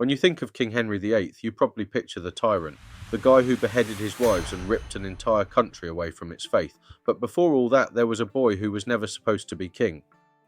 When you think of King Henry VIII, you probably picture the tyrant, the guy who beheaded his wives and ripped an entire country away from its faith. But before all that, there was a boy who was never supposed to be king.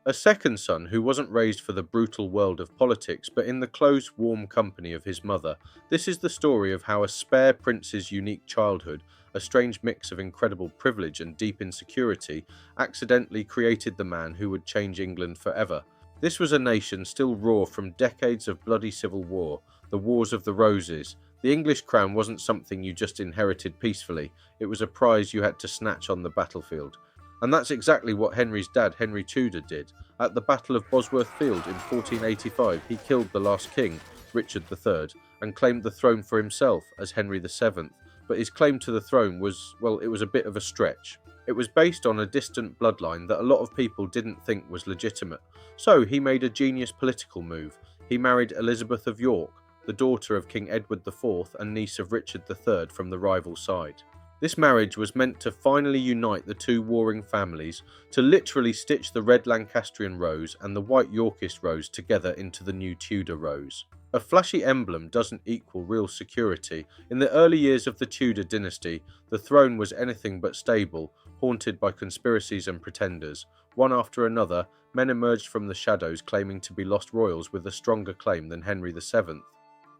A second son who wasn't raised for the brutal world of politics, but in the close, warm company of his mother. This is the story of how a spare prince's unique childhood, a strange mix of incredible privilege and deep insecurity, accidentally created the man who would change England forever. This was a nation still raw from decades of bloody civil war, the Wars of the Roses. The English crown wasn't something you just inherited peacefully, it was a prize you had to snatch on the battlefield. And that's exactly what Henry's dad, Henry Tudor, did. At the Battle of Bosworth Field in 1485, he killed the last king, Richard III, and claimed the throne for himself as Henry VII. But his claim to the throne was, well, it was a bit of a stretch. It was based on a distant bloodline that a lot of people didn't think was legitimate. So he made a genius political move. He married Elizabeth of York, the daughter of King Edward IV and niece of Richard III from the rival side. This marriage was meant to finally unite the two warring families, to literally stitch the red Lancastrian rose and the white Yorkist rose together into the new Tudor rose. A flashy emblem doesn't equal real security. In the early years of the Tudor dynasty, the throne was anything but stable, haunted by conspiracies and pretenders. One after another, men emerged from the shadows claiming to be lost royals with a stronger claim than Henry VII.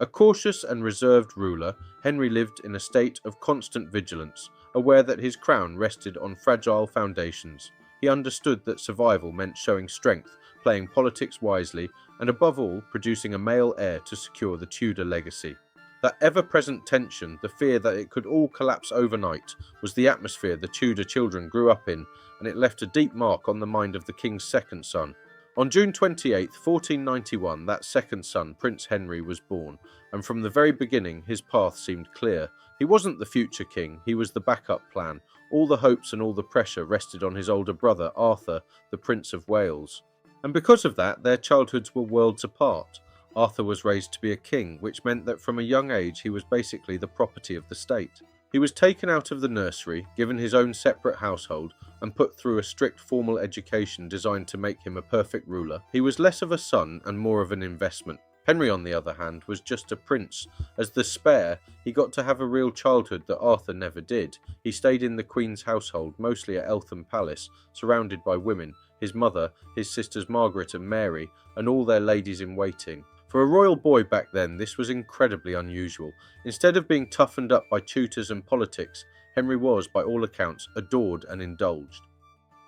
A cautious and reserved ruler, Henry lived in a state of constant vigilance, aware that his crown rested on fragile foundations. He understood that survival meant showing strength, playing politics wisely, and above all, producing a male heir to secure the Tudor legacy. That ever-present tension, the fear that it could all collapse overnight, was the atmosphere the Tudor children grew up in, and it left a deep mark on the mind of the king's second son. On June 28, 1491, that second son, Prince Henry, was born, and from the very beginning his path seemed clear. He wasn't the future king, he was the backup plan. All the hopes and all the pressure rested on his older brother, Arthur, the Prince of Wales. And because of that, their childhoods were worlds apart. Arthur was raised to be a king, which meant that from a young age he was basically the property of the state. He was taken out of the nursery, given his own separate household, and put through a strict formal education designed to make him a perfect ruler. He was less of a son and more of an investment. Henry, on the other hand, was just a prince. As the spare, he got to have a real childhood that Arthur never did. He stayed in the Queen's household, mostly at Eltham Palace, surrounded by women, his mother, his sisters Margaret and Mary, and all their ladies-in-waiting. For a royal boy back then, this was incredibly unusual. Instead of being toughened up by tutors and politics, Henry was, by all accounts, adored and indulged.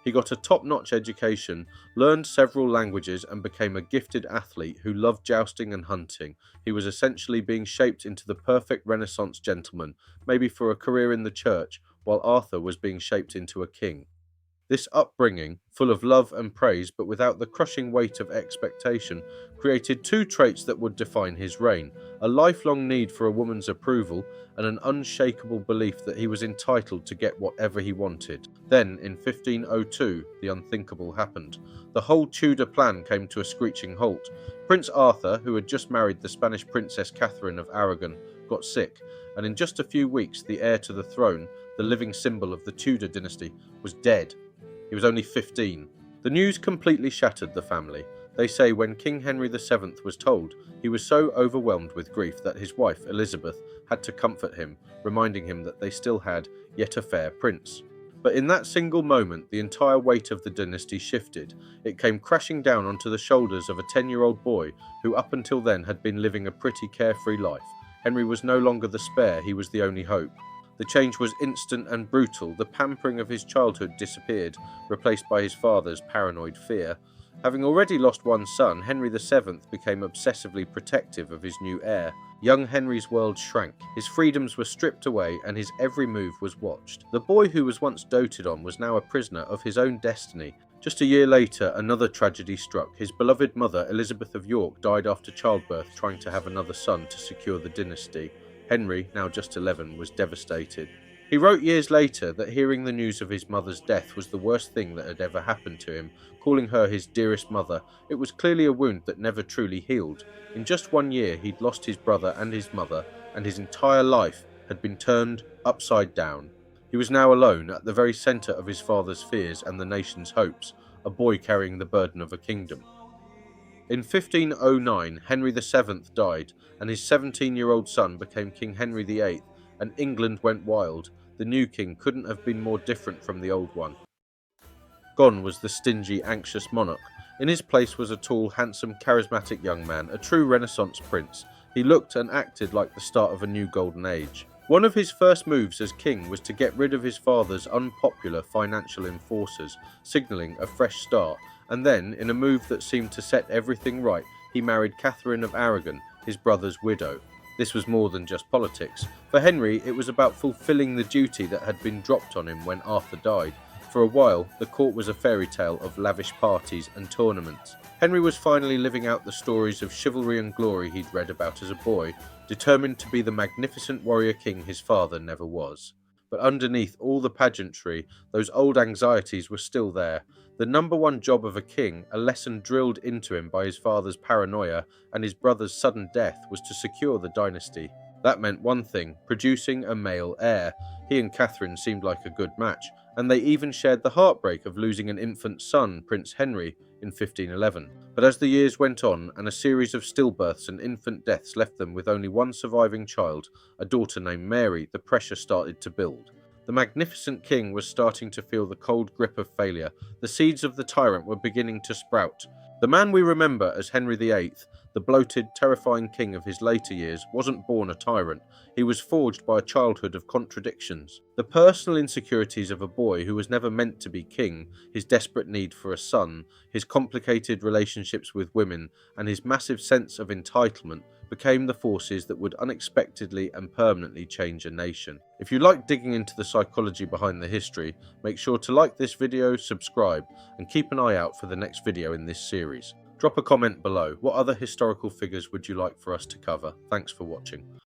He got a top-notch education, learned several languages, and became a gifted athlete who loved jousting and hunting. He was essentially being shaped into the perfect Renaissance gentleman, maybe for a career in the church, while Arthur was being shaped into a king. This upbringing, full of love and praise but without the crushing weight of expectation, created two traits that would define his reign: a lifelong need for a woman's approval and an unshakable belief that he was entitled to get whatever he wanted. Then, in 1502, the unthinkable happened. The whole Tudor plan came to a screeching halt. Prince Arthur, who had just married the Spanish Princess Catherine of Aragon, got sick, and in just a few weeks the heir to the throne, the living symbol of the Tudor dynasty, was dead. He was only 15. The news completely shattered the family. They say when King Henry VII was told, he was so overwhelmed with grief that his wife, Elizabeth, had to comfort him, reminding him that they still had yet a fair prince. But in that single moment, the entire weight of the dynasty shifted. It came crashing down onto the shoulders of a 10-year-old boy who up until then had been living a pretty carefree life. Henry was no longer the spare, he was the only hope. The change was instant and brutal. The pampering of his childhood disappeared, replaced by his father's paranoid fear. Having already lost one son, Henry VII became obsessively protective of his new heir. Young Henry's world shrank. His freedoms were stripped away and his every move was watched. The boy who was once doted on was now a prisoner of his own destiny. Just a year later, another tragedy struck. His beloved mother, Elizabeth of York, died after childbirth, trying to have another son to secure the dynasty. Henry, now just 11, was devastated. He wrote years later that hearing the news of his mother's death was the worst thing that had ever happened to him, calling her his dearest mother. It was clearly a wound that never truly healed. In just 1 year, he'd lost his brother and his mother, and his entire life had been turned upside down. He was now alone, at the very centre of his father's fears and the nation's hopes, a boy carrying the burden of a kingdom. In 1509, Henry VII died, and his 17-year-old son became King Henry VIII, and England went wild. The new king couldn't have been more different from the old one. Gone was the stingy, anxious monarch. In his place was a tall, handsome, charismatic young man, a true Renaissance prince. He looked and acted like the start of a new golden age. One of his first moves as king was to get rid of his father's unpopular financial enforcers, signalling a fresh start, and then, in a move that seemed to set everything right, he married Catherine of Aragon, his brother's widow. This was more than just politics. For Henry, it was about fulfilling the duty that had been dropped on him when Arthur died. For a while, the court was a fairy tale of lavish parties and tournaments. Henry was finally living out the stories of chivalry and glory he'd read about as a boy, determined to be the magnificent warrior king his father never was. But underneath all the pageantry, those old anxieties were still there. The number one job of a king, a lesson drilled into him by his father's paranoia and his brother's sudden death, was to secure the dynasty. That meant one thing, producing a male heir. He and Catherine seemed like a good match, and they even shared the heartbreak of losing an infant son, Prince Henry, in 1511. But as the years went on, and a series of stillbirths and infant deaths left them with only one surviving child, a daughter named Mary, the pressure started to build. The magnificent king was starting to feel the cold grip of failure. The seeds of the tyrant were beginning to sprout. The man we remember as Henry VIII, the bloated, terrifying king of his later years, wasn't born a tyrant. He was forged by a childhood of contradictions. The personal insecurities of a boy who was never meant to be king, his desperate need for a son, his complicated relationships with women, and his massive sense of entitlement became the forces that would unexpectedly and permanently change a nation. If you like digging into the psychology behind the history, make sure to like this video, subscribe, and keep an eye out for the next video in this series. Drop a comment below. What other historical figures would you like for us to cover? Thanks for watching.